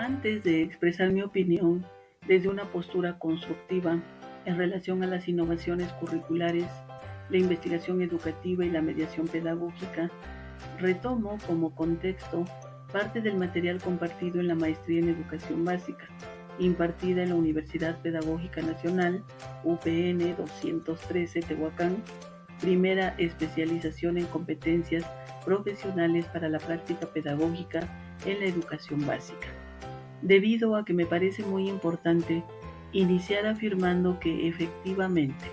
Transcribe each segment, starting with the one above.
Antes de expresar mi opinión desde una postura constructiva en relación a las innovaciones curriculares, la investigación educativa y la mediación pedagógica, retomo como contexto parte del material compartido en la Maestría en Educación Básica, impartida en la Universidad Pedagógica Nacional, UPN 213 Tehuacán, primera especialización en competencias profesionales para la práctica pedagógica en la educación básica, debido a que me parece muy importante iniciar afirmando que efectivamente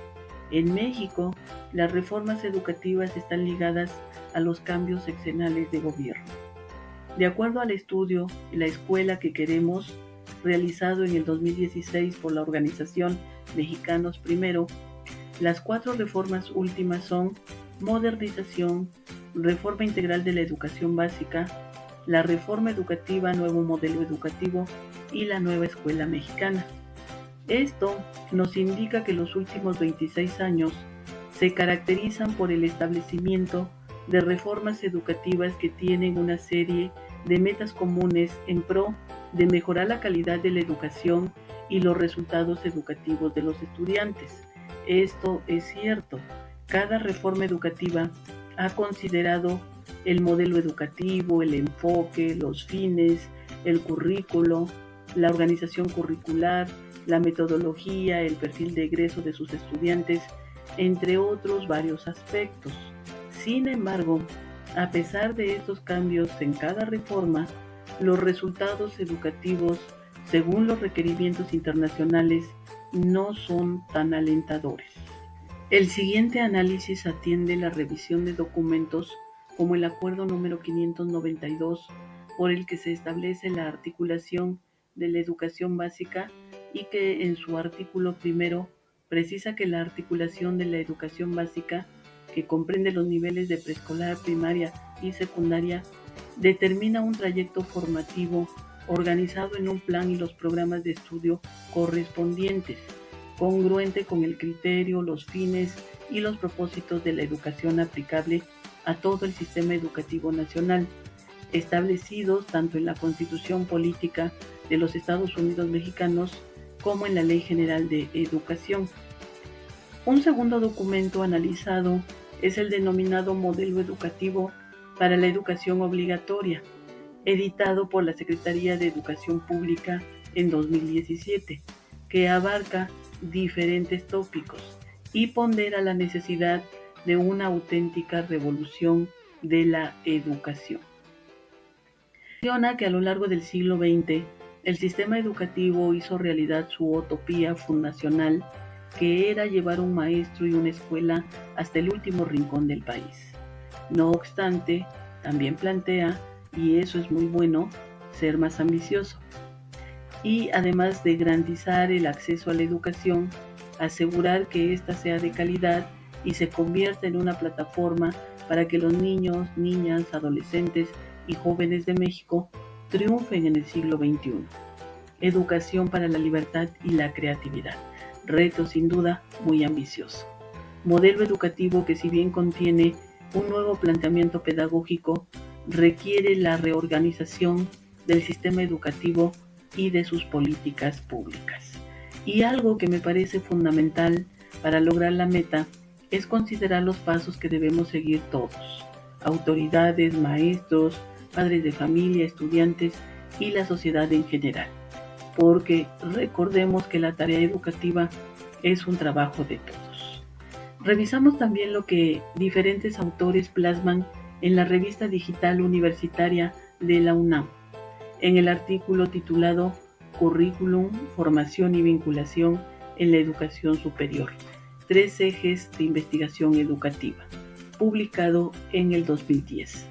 en México las reformas educativas están ligadas a los cambios sexenales de gobierno. De acuerdo al estudio La escuela que queremos, realizado en el 2016 por la organización Mexicanos Primero, las 4 reformas últimas son modernización, reforma integral de la educación básica, la reforma educativa, nuevo modelo educativo y la nueva escuela mexicana. Esto nos indica que los últimos 26 años se caracterizan por el establecimiento de reformas educativas que tienen una serie de metas comunes en pro de mejorar la calidad de la educación y los resultados educativos de los estudiantes. Esto es cierto. Cada reforma educativa ha considerado el modelo educativo, el enfoque, los fines, el currículo, la organización curricular, la metodología, el perfil de egreso de sus estudiantes, entre otros varios aspectos. Sin embargo, a pesar de estos cambios en cada reforma, los resultados educativos, según los requerimientos internacionales, no son tan alentadores. El siguiente análisis atiende la revisión de documentos como el Acuerdo número 592, por el que se establece la articulación de la educación básica y que en su artículo primero precisa que la articulación de la educación básica, que comprende los niveles de preescolar, primaria y secundaria, determina un trayecto formativo organizado en un plan y los programas de estudio correspondientes, congruente con el criterio, los fines y los propósitos de la educación aplicable a todo el sistema educativo nacional, establecidos tanto en la Constitución Política de los Estados Unidos Mexicanos como en la Ley General de Educación. Un segundo documento analizado es el denominado Modelo Educativo para la Educación Obligatoria, editado por la Secretaría de Educación Pública en 2017, que abarca diferentes tópicos y pondera la necesidad de una auténtica revolución de la educación. Menciona que a lo largo del siglo XX, el sistema educativo hizo realidad su utopía fundacional, que era llevar un maestro y una escuela hasta el último rincón del país. No obstante, también plantea, y eso es muy bueno, ser más ambicioso. Y además de garantizar el acceso a la educación, asegurar que ésta sea de calidad y se convierta en una plataforma para que los niños, niñas, adolescentes y jóvenes de México triunfen en el siglo XXI. Educación para la libertad y la creatividad. Reto sin duda muy ambicioso. Modelo educativo que, si bien contiene un nuevo planteamiento pedagógico, requiere la reorganización del sistema educativo y de sus políticas públicas. Y algo que me parece fundamental para lograr la meta es considerar los pasos que debemos seguir todos: autoridades, maestros, padres de familia, estudiantes y la sociedad en general. Porque recordemos que la tarea educativa es un trabajo de todos. Revisamos también lo que diferentes autores plasman en la revista digital universitaria de la UNAM, en el artículo titulado Currículum, Formación y Vinculación en la Educación Superior, 3 ejes de investigación educativa, publicado en el 2010.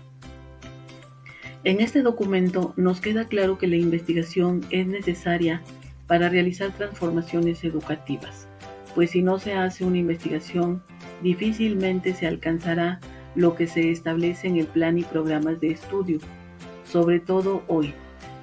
En este documento nos queda claro que la investigación es necesaria para realizar transformaciones educativas, pues si no se hace una investigación, difícilmente se alcanzará lo que se establece en el plan y programas de estudio, sobre todo hoy,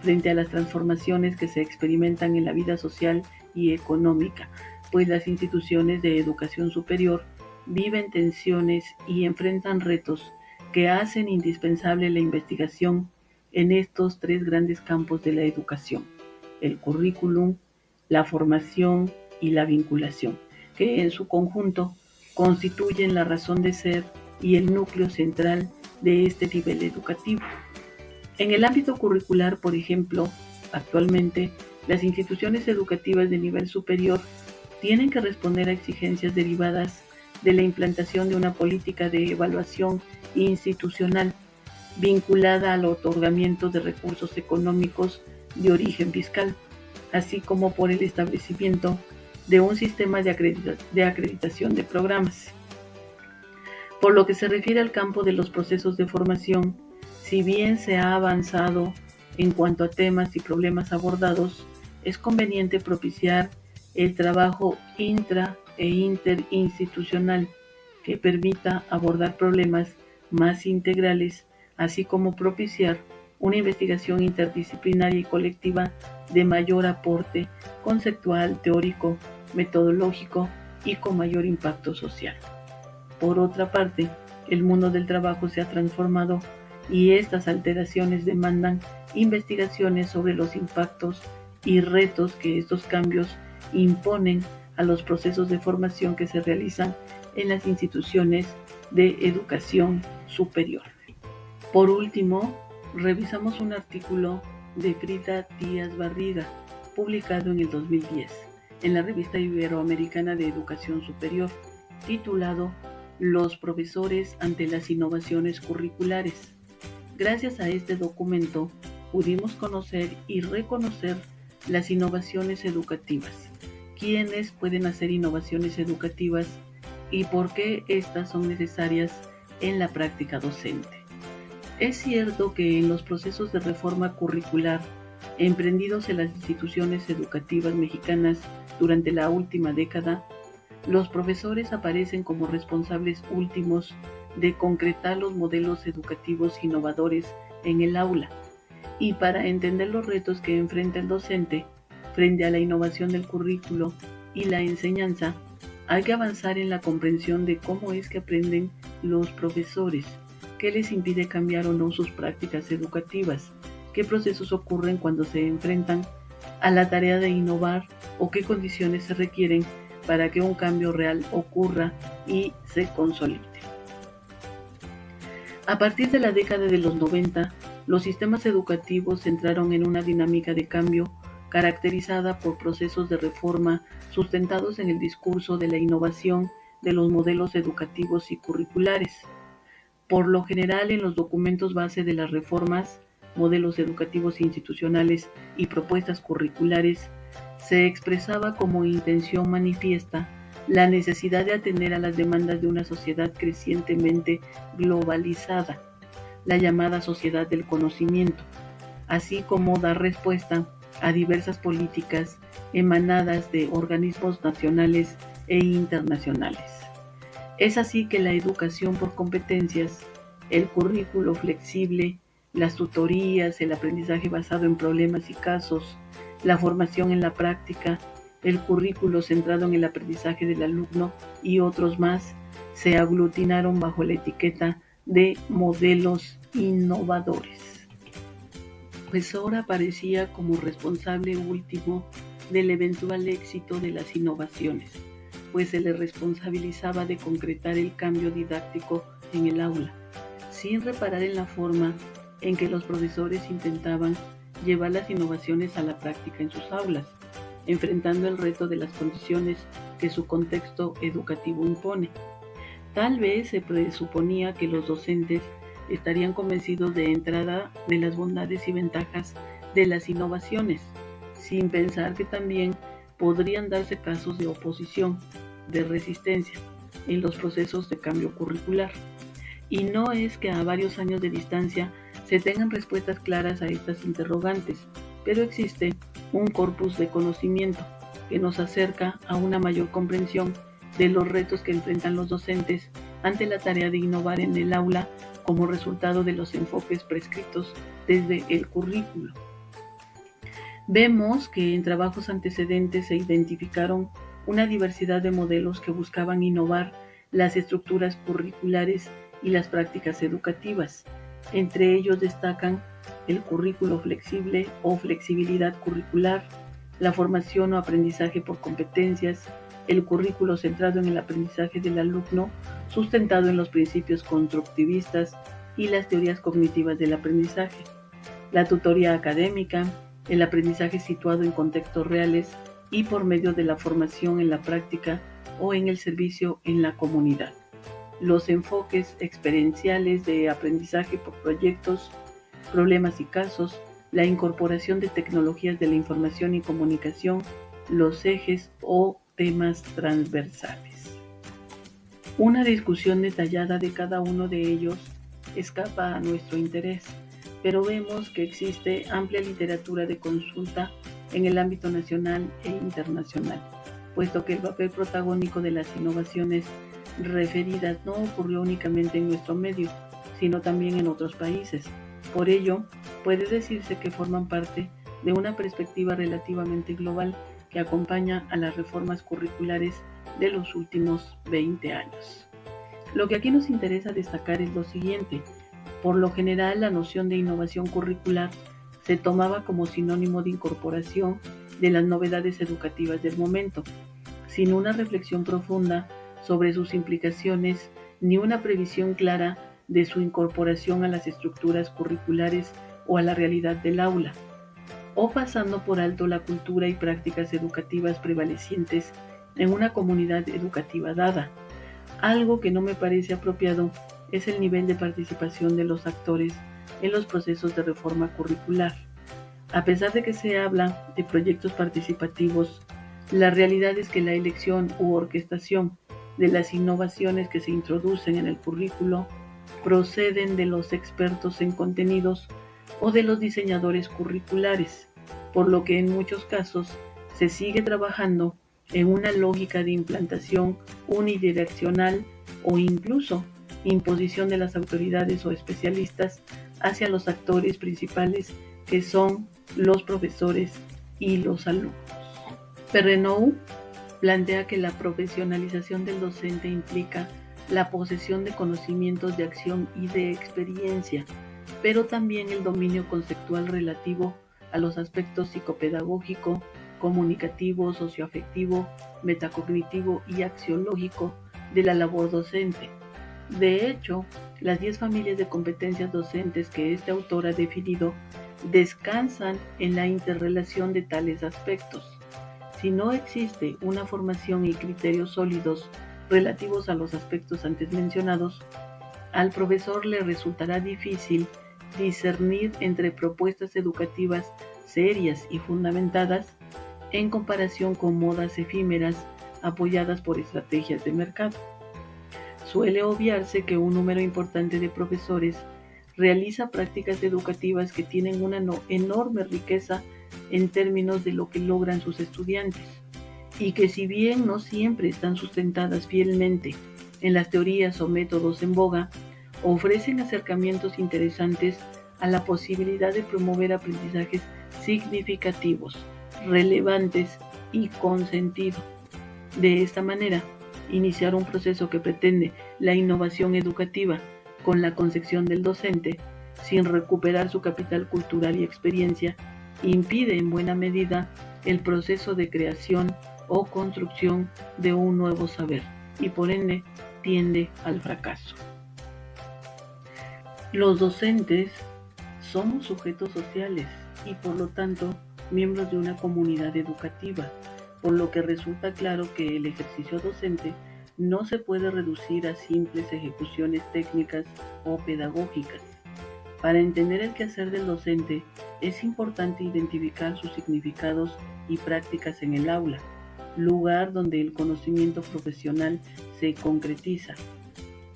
frente a las transformaciones que se experimentan en la vida social y económica, pues las instituciones de educación superior viven tensiones y enfrentan retos que hacen indispensable la investigación en estos tres grandes campos de la educación: el currículum, la formación y la vinculación, que en su conjunto constituyen la razón de ser y el núcleo central de este nivel educativo. En el ámbito curricular, por ejemplo, actualmente las instituciones educativas de nivel superior tienen que responder a exigencias derivadas de la implantación de una política de evaluación institucional vinculada al otorgamiento de recursos económicos de origen fiscal, así como por el establecimiento de un sistema de acreditación de programas. Por lo que se refiere al campo de los procesos de formación, si bien se ha avanzado en cuanto a temas y problemas abordados, es conveniente propiciar el trabajo intra e interinstitucional que permita abordar problemas más integrales, así como propiciar una investigación interdisciplinaria y colectiva de mayor aporte conceptual, teórico, metodológico y con mayor impacto social. Por otra parte, el mundo del trabajo se ha transformado y estas alteraciones demandan investigaciones sobre los impactos y retos que estos cambios imponen a los procesos de formación que se realizan en las instituciones de educación superior. Por último, revisamos un artículo de Frida Díaz Barriga, publicado en el 2010, en la Revista Iberoamericana de Educación Superior, titulado Los profesores ante las innovaciones curriculares. Gracias a este documento pudimos conocer y reconocer las innovaciones educativas, quiénes pueden hacer innovaciones educativas y por qué estas son necesarias en la práctica docente. Es cierto que en los procesos de reforma curricular emprendidos en las instituciones educativas mexicanas durante la última década, los profesores aparecen como responsables últimos de concretar los modelos educativos innovadores en el aula. Y para entender los retos que enfrenta el docente frente a la innovación del currículo y la enseñanza, hay que avanzar en la comprensión de cómo es que aprenden los profesores, qué les impide cambiar o no sus prácticas educativas, qué procesos ocurren cuando se enfrentan a la tarea de innovar o qué condiciones se requieren para que un cambio real ocurra y se consolide. A partir de la década de los 90, los sistemas educativos entraron en una dinámica de cambio caracterizada por procesos de reforma sustentados en el discurso de la innovación de los modelos educativos y curriculares. Por lo general, en los documentos base de las reformas, modelos educativos institucionales y propuestas curriculares, se expresaba como intención manifiesta la necesidad de atender a las demandas de una sociedad crecientemente globalizada, la llamada sociedad del conocimiento, así como dar respuesta a diversas políticas emanadas de organismos nacionales e internacionales. Es así que la educación por competencias, el currículo flexible, las tutorías, el aprendizaje basado en problemas y casos, la formación en la práctica, el currículo centrado en el aprendizaje del alumno y otros más se aglutinaron bajo la etiqueta de modelos innovadores. El profesor aparecía como responsable último del eventual éxito de las innovaciones, pues se le responsabilizaba de concretar el cambio didáctico en el aula, sin reparar en la forma en que los profesores intentaban llevar las innovaciones a la práctica en sus aulas, enfrentando el reto de las condiciones que su contexto educativo impone. Tal vez se presuponía que los docentes estarían convencidos de entrada de las bondades y ventajas de las innovaciones, sin pensar que también podrían darse casos de oposición, de resistencia, en los procesos de cambio curricular. Y no es que a varios años de distancia se tengan respuestas claras a estas interrogantes, pero existe un corpus de conocimiento que nos acerca a una mayor comprensión de los retos que enfrentan los docentes ante la tarea de innovar en el aula como resultado de los enfoques prescritos desde el currículo. Vemos que en trabajos antecedentes se identificaron una diversidad de modelos que buscaban innovar las estructuras curriculares y las prácticas educativas, Entre ellos destacan el currículo flexible o flexibilidad curricular, la formación o aprendizaje por competencias, el currículo centrado en el aprendizaje del alumno, sustentado en los principios constructivistas y las teorías cognitivas del aprendizaje, la tutoría académica, el aprendizaje situado en contextos reales y por medio de la formación en la práctica o en el servicio en la comunidad. Los enfoques experienciales de aprendizaje por proyectos, problemas y casos, la incorporación de tecnologías de la información y comunicación, los ejes o temas transversales. Una discusión detallada de cada uno de ellos escapa a nuestro interés, pero vemos que existe amplia literatura de consulta en el ámbito nacional e internacional, puesto que el papel protagónico de las innovaciones referidas no ocurrió únicamente en nuestro medio, sino también en otros países. Por ello, puede decirse que forman parte de una perspectiva relativamente global que acompaña a las reformas curriculares de los últimos 20 años. Lo que aquí nos interesa destacar es lo siguiente. Por lo general, la noción de innovación curricular se tomaba como sinónimo de incorporación de las novedades educativas del momento, sin una reflexión profunda sobre sus implicaciones ni una previsión clara de su incorporación a las estructuras curriculares o a la realidad del aula, o pasando por alto la cultura y prácticas educativas prevalecientes en una comunidad educativa dada. Algo que no me parece apropiado es el nivel de participación de los actores en los procesos de reforma curricular. A pesar de que se habla de proyectos participativos, la realidad es que la elección u orquestación de las innovaciones que se introducen en el currículo proceden de los expertos en contenidos o de los diseñadores curriculares, por lo que en muchos casos se sigue trabajando en una lógica de implantación unidireccional o incluso imposición de las autoridades o especialistas hacia los actores principales que son los profesores y los alumnos. Perrenou plantea que la profesionalización del docente implica la posesión de conocimientos de acción y de experiencia, pero también el dominio conceptual relativo a los aspectos psicopedagógico, comunicativo, socioafectivo, metacognitivo y axiológico de la labor docente. De hecho, las 10 familias de competencias docentes que este autor ha definido descansan en la interrelación de tales aspectos. Si no existe una formación y criterios sólidos relativos a los aspectos antes mencionados, al profesor le resultará difícil discernir entre propuestas educativas serias y fundamentadas en comparación con modas efímeras apoyadas por estrategias de mercado. Suele obviarse que un número importante de profesores realiza prácticas educativas que tienen una enorme riqueza en términos de lo que logran sus estudiantes, y que si bien no siempre están sustentadas fielmente en las teorías o métodos en boga, ofrecen acercamientos interesantes a la posibilidad de promover aprendizajes significativos, relevantes y con sentido. De esta manera, iniciar un proceso que pretende la innovación educativa con la concepción del docente, sin recuperar su capital cultural y experiencia, impide en buena medida el proceso de creación o construcción de un nuevo saber y por ende tiende al fracaso. Los docentes somos sujetos sociales y por lo tanto miembros de una comunidad educativa, por lo que resulta claro que el ejercicio docente no se puede reducir a simples ejecuciones técnicas o pedagógicas. Para entender el quehacer del docente es importante identificar sus significados y prácticas en el aula, lugar donde el conocimiento profesional se concretiza.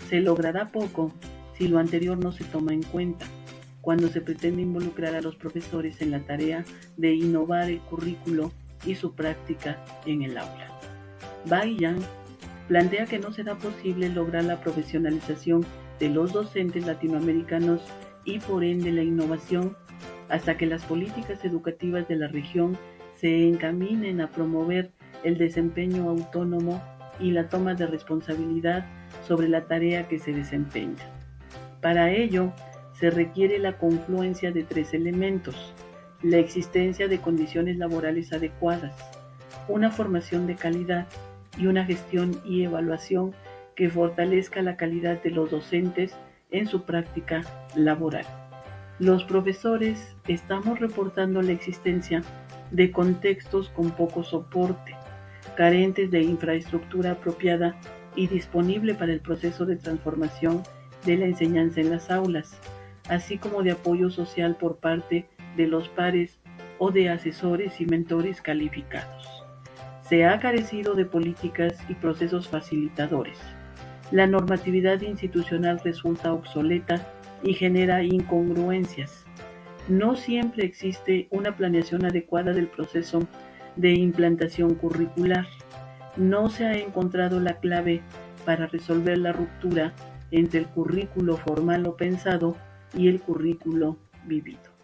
Se logrará poco si lo anterior no se toma en cuenta, cuando se pretende involucrar a los profesores en la tarea de innovar el currículo y su práctica en el aula. Bai Yang plantea que no será posible lograr la profesionalización de los docentes latinoamericanos y por ende la innovación hasta que las políticas educativas de la región se encaminen a promover el desempeño autónomo y la toma de responsabilidad sobre la tarea que se desempeña. Para ello, se requiere la confluencia de tres elementos: la existencia de condiciones laborales adecuadas, una formación de calidad y una gestión y evaluación que fortalezca la calidad de los docentes en su práctica laboral. Los profesores estamos reportando la existencia de contextos con poco soporte, carentes de infraestructura apropiada y disponible para el proceso de transformación de la enseñanza en las aulas, así como de apoyo social por parte de los pares o de asesores y mentores calificados. Se ha carecido de políticas y procesos facilitadores. La normatividad institucional resulta obsoleta y genera incongruencias. No siempre existe una planeación adecuada del proceso de implantación curricular. No se ha encontrado la clave para resolver la ruptura entre el currículo formal o pensado y el currículo vivido.